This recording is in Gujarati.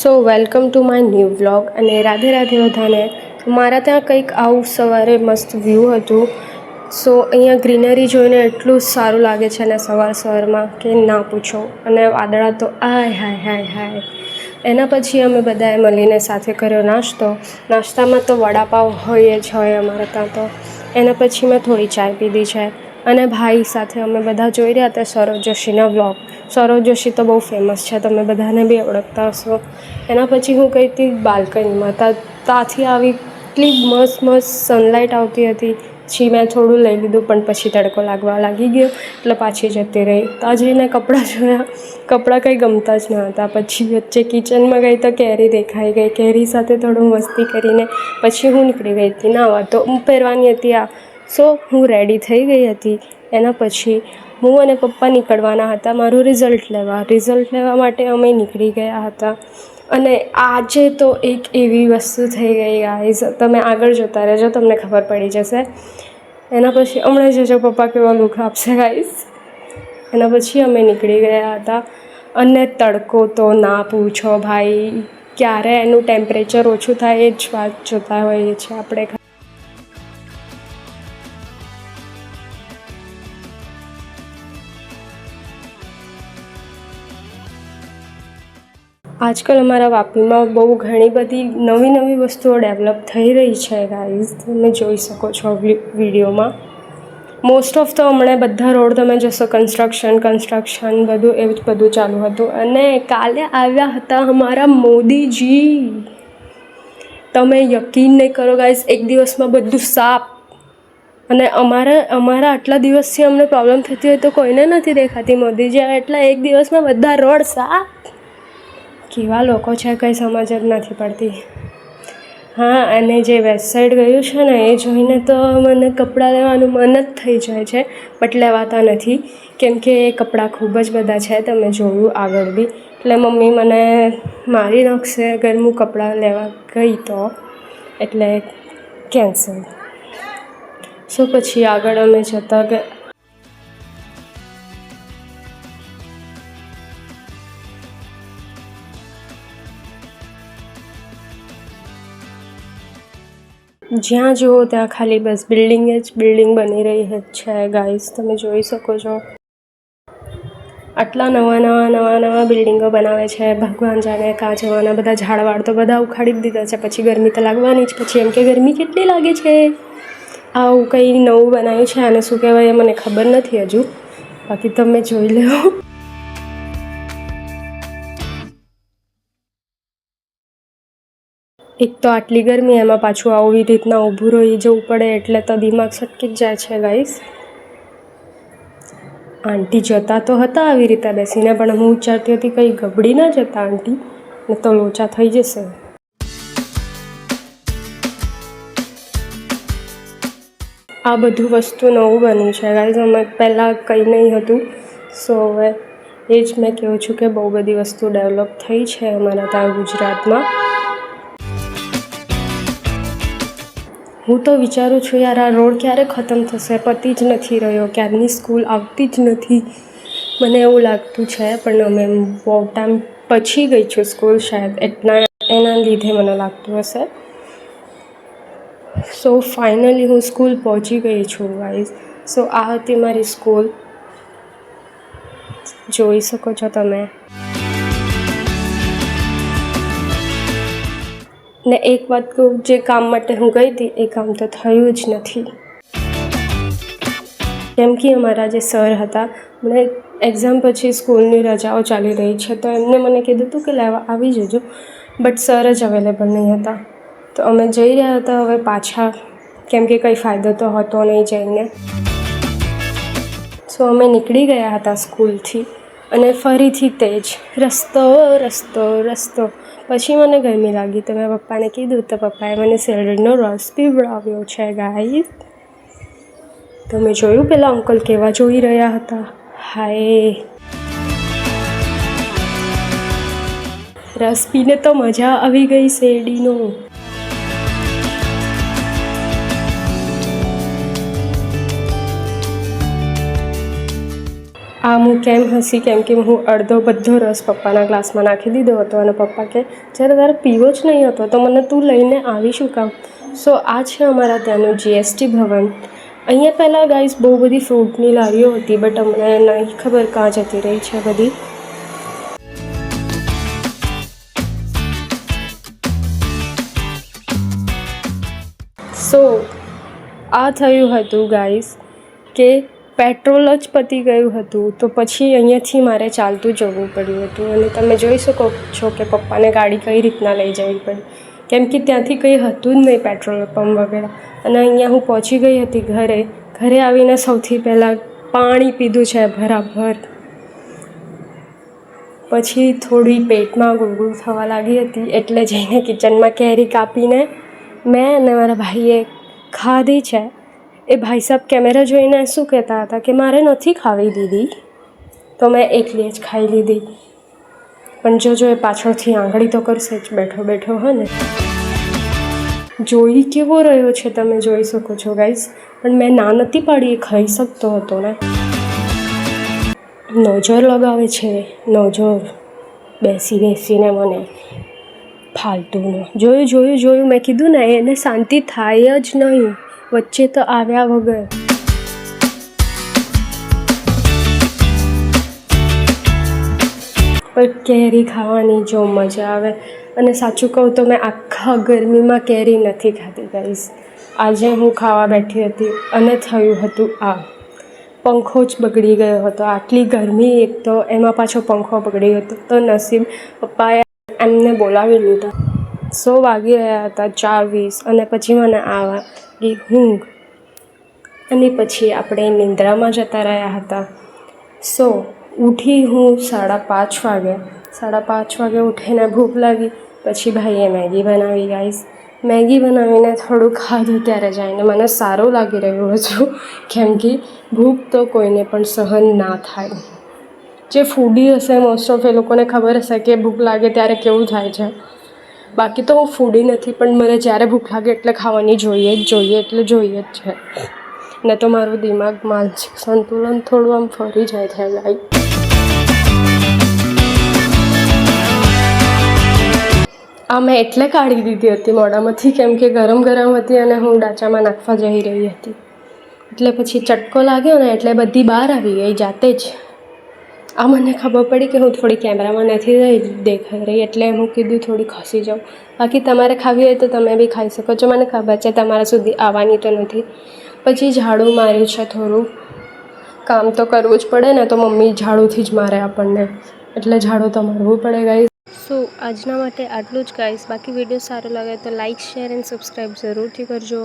So welcome to my new vlog અને રાધે રાધે બધાને. મારા ત્યાં કંઈક આવું સવારે મસ્ત વ્યૂ હતું. સો અહીંયા ગ્રીનરી જોઈને એટલું સારું લાગે છે ને સવારમાં કે ના પૂછો. અને વાદળા તો આય હાય હાય હાય. એના પછી અમે બધાએ મળીને સાથે કર્યો નાસ્તામાં તો વડાપાવ હોય જ હોય અમારે ત્યાં તો. એના પછી મેં થોડી ચાય પીધી છે અને ભાઈ સાથે અમે બધા જોઈ રહ્યા હતા સૌરવ જોશીના વ્લોગ. સૌરવ જોશી તો બહુ ફેમસ છે, તમે બધાને બી ઓળખતા હશો. એના પછી હું ગઈ હતી બાલ્કનીમાં, ત્યાંથી આવી એટલી મસ્ત સનલાઇટ આવતી હતી. પછી મેં થોડું લઈ લીધું પણ પછી તડકો લાગવા લાગી ગયો એટલે પાછી જતી રહી. ત્યાં જઈને કપડાં જોયા, કપડાં કંઈ ગમતા જ ન હતા. પછી વચ્ચે કિચનમાં ગઈ તો કેરી દેખાઈ ગઈ. કેરી સાથે થોડું મસ્તી કરીને પછી હું નીકળી ગઈ હતી નાહવા. તો પહેરવાની હતી આ, સો હું રેડી થઈ ગઈ હતી. એના પછી હું અને પપ્પા નીકળવાના હતા મારું રિઝલ્ટ લેવા માટે અમે નીકળી ગયા હતા. અને આજે તો એક એવી વસ્તુ થઈ ગઈ ગાઈઝ, તમે આગળ જોતા રહેજો, તમને ખબર પડી જશે. એના પછી હમણાં જજો પપ્પા કેવા લુક આપશે ગાઈઝ. એના પછી અમે નીકળી ગયા હતા અને તડકો તો ના પૂછો ભાઈ, ક્યારે એનું ટેમ્પરેચર ઓછું થાય એ જ વાત જોતા હોઈએ છીએ આપણે. આજકાલ અમારા વાપીમાં બહુ ઘણી બધી નવી વસ્તુઓ ડેવલપ થઈ રહી છે ગાઈઝ, તમે જોઈ શકો છો વિડીયોમાં. મોસ્ટ ઓફ તો હમણાં બધા રોડ તમે જોશો કન્સ્ટ્રક્શન બધું એવું જ બધું ચાલુ હતું. અને કાલે આવ્યા હતા અમારા મોદીજી. તમે યકીન નહીં કરો ગાઈઝ, એક દિવસમાં બધું સાફ. અને અમારા આટલા દિવસથી અમને પ્રોબ્લેમ થતી હોય તો કોઈને નથી દેખાતી. મોદીજી એટલા એક દિવસમાં બધા રોડ સાફ. કેવા લોકો છે કંઈ સમજ જ નથી પડતી. હા, અને જે વેબસાઇટ ગયું છે ને એ જોઈને તો મને કપડાં લેવાનું મન જ થઈ જાય છે, બટ લેવાતા નથી કેમ કે એ કપડાં ખૂબ જ બધા છે. તમે જોયું આગળ બી, એટલે મમ્મી મને મારી નાખશે અગર હું કપડાં લેવા ગઈ તો, એટલે કેન્સલ. સો પછી આગળ અમે જતા ગયા. જ્યાં જુઓ ત્યાં ખાલી બસ બિલ્ડિંગ બની રહી છે ગાઈઝ, તમે જોઈ શકો છો. આટલા નવા બિલ્ડિંગો બનાવે છે, ભગવાન જાણે કાં જવાના. બધા ઝાડવાડ તો બધા ઉખાડી જ દીધા છે. પછી ગરમી તો લાગવાની જ. પછી એમ કે ગરમી કેટલી લાગે છે. આવું કંઈ નવું બનાવ્યું છે, આને શું કહેવાય મને ખબર નથી હજુ, બાકી તમે જોઈ લો. એક તો આટલી ગરમી, એમાં પાછું આવી રીતના ઊભું રહી જવું પડે એટલે તો દિમાગ સટકી જ જાય છે ગાઈસ. આંટી જતા તો હતા આવી રીતે બેસીને, પણ હું વિચારતી હતી કંઈ ગબડી ના જતા આંટી, ને તો લોચા થઈ જશે. આ બધું વસ્તુ નવું બન્યું છે ગાઈસ, અમે પહેલાં કંઈ નહીં હતું. સો હવે એ જ મેં કહું છું કે બહુ બધી વસ્તુ ડેવલપ થઈ છે અમારા ત્યાં ગુજરાતમાં. હું તો વિચારું છું યાર, આ રોડ ક્યારે ખતમ થશે, પતી જ નથી રહ્યો. ક્યારની સ્કૂલ આવતી જ નથી મને એવું લાગતું છે. પણ અમે બહુ ટાઈમ પછી ગઈ છું સ્કૂલ, શાયદ એના લીધે મને લાગતું હશે. સો ફાઇનલી હું સ્કૂલ પહોંચી ગઈ છું ગાઈઝ. સો આ હતી મારી સ્કૂલ, જોઈ શકો છો તમે. ને એક વાત કહું, જે કામ માટે હું ગઈ હતી એ કામ તો થયું જ નથી. કેમ કે અમારા જે સર હતા, મને એક્ઝામ પછી સ્કૂલની રજાઓ ચાલી રહી છે તો એમને મને કીધું હતું કે લેવા આવી જજો, બટ સર જ અવેલેબલ નહીં હતા. તો અમે જઈ રહ્યા હતા હવે પાછા, કેમ કે કંઈ ફાયદો તો હતો નહીં જઈને. સો અમે નીકળી ગયા હતા સ્કૂલથી અને ફરીથી તે જ રસ્તો. પછી મને ગરમી લાગી તો મેં પપ્પાને કીધું તો પપ્પાએ મને શેરડીનો રસ પીવડાવ્યો છે ગાઈસ. તમે જોયું પેલા અંકલ કેવા જોઈ રહ્યા હતા, હાય. રસ પીને તો મજા આવી ગઈ શેરડીનો. આ હું કેમ હસી કેમ કે હું અડધો બધો રસ પપ્પાના ગ્લાસમાં નાખી દીધો હતો અને પપ્પા કે જ્યારે તારે પીવો જ નહીં હતો તો મને તું લઈને આવી શું કામ. સો આ છે અમારા ત્યાંનું GST ભવન. અહીંયા પહેલાં ગાઈસ બહુ બધી ફ્રૂટની લારીઓ હતી, બટ અમને નહીં ખબર કાં જતી રહી છે બધી. સો આ થયું હતું ગાઈસ કે પેટ્રોલ જ પતી ગયું હતું, તો પછી અહીંયાથી મારે ચાલતું જવું પડ્યું હતું. અને તમે જોઈ શકો છો કે પપ્પાને ગાડી કઈ રીતના લઈ જવી પડી, કેમ કે ત્યાંથી કંઈ હતું જ નહીં પેટ્રોલ પંપ વગેરે. અને અહીંયા હું પહોંચી ગઈ હતી ઘરે. ઘરે આવીને સૌથી પહેલાં પાણી પીધું છે ભરાભર. પછી થોડી પેટમાં ગુળગુળ થવા લાગી હતી, એટલે જઈને કિચનમાં કેરી કાપીને મેં અને મારા ભાઈએ ખાધી છે. એ ભાઈ સાહેબ કેમેરા જોઈને શું કહેતા હતા કે મારે નથી ખાવી દીધી, તો મેં એકલી જ ખાઈ લીધી. પણ જો એ પાછળથી આંગળી તો કરશે જ બેઠો બેઠો. હે ને, જોઈ કેવો રહ્યો છે તમે જોઈ શકો છો ગાઈસ. પણ મેં ના નથી પાડી, એ ખાઈ શકતો હતો ને. નજર લગાવે છે, નજર બેસીને મને ફાલતુનું. જોયું મેં કીધું ને એને શાંતિ થાય જ નહીં વચ્ચે તો આવ્યા વગર. પણ કેરી ખાવાની જો મજા આવે. અને સાચું કહું તો મેં આખા ગરમીમાં કેરી નથી ખાધી ગાઈસ. આજે હું ખાવા બેઠી હતી અને થયું હતું આ, પંખો જ બગડી ગયો હતો. આટલી ગરમી, એક તો એમાં પાછો પંખો બગડી ગયો હતો. તો નસીબ પપ્પાએ એમને બોલાવી લીધા. 100 વાગી રહ્યા હતા, 4:20, અને પછી મને આવી ઊંઘ. અને પછી આપણે નિંદ્રામાં જતા રહ્યા હતા. સો ઉઠી હું 5:30 વાગે. 5:30 વાગે ઉઠીને ભૂખ લાગી. પછી ભાઈએ મેગી બનાવી ગાઈસ. મેગી બનાવીને થોડું ખાધું ત્યારે જઈને મને સારું લાગી રહ્યું હતું, કેમ કે ભૂખ તો કોઈને પણ સહન ના થાય. જે ફૂડી હશે મોસ્ટ ઓફ એ લોકોને ખબર હશે કે ભૂખ લાગે ત્યારે કેવું થાય છે. બાકી તો હું ફૂડી નથી, પણ મને જ્યારે ભૂખ લાગે એટલે ખાવાની જોઈએ એટલે જોઈએ જ છે. ને તો મારું દિમાગ માનસિક સંતુલન થોડું આમ ફરી જાય છે લાઈક. આ મેં એટલે કાઢી દીધી હતી મોઢામાંથી, કેમ કે ગરમ હતી અને હું ડાચામાં નાખવા જઈ રહી હતી. એટલે પછી ચટકો લાગ્યો ને એટલે બધી બહાર આવી ગઈ જાતે જ. આ મને ખબર પડી કે હું થોડી કેમેરામાં નથી દેખાઈ રહી, એટલે હું કીધું થોડી ખસી જાઉં. બાકી તમારે ખાવી હોય તો તમે બી ખાઈ શકો છો. મને ખબર છે તમારા સુધી આવવાની તો નથી. પછી ઝાડુ માર્યું છે થોડું. કામ તો કરવું જ પડે ને, તો મમ્મી ઝાડુથી જ મારે આપણને, એટલે ઝાડુ તો મારવું પડે ગાઈસ. સો આજના માટે આટલું જ ગાઈસ. બાકી વિડીયો સારો લાગે તો લાઇક, શેર એન્ડ સબસ્ક્રાઈબ જરૂરથી કરજો.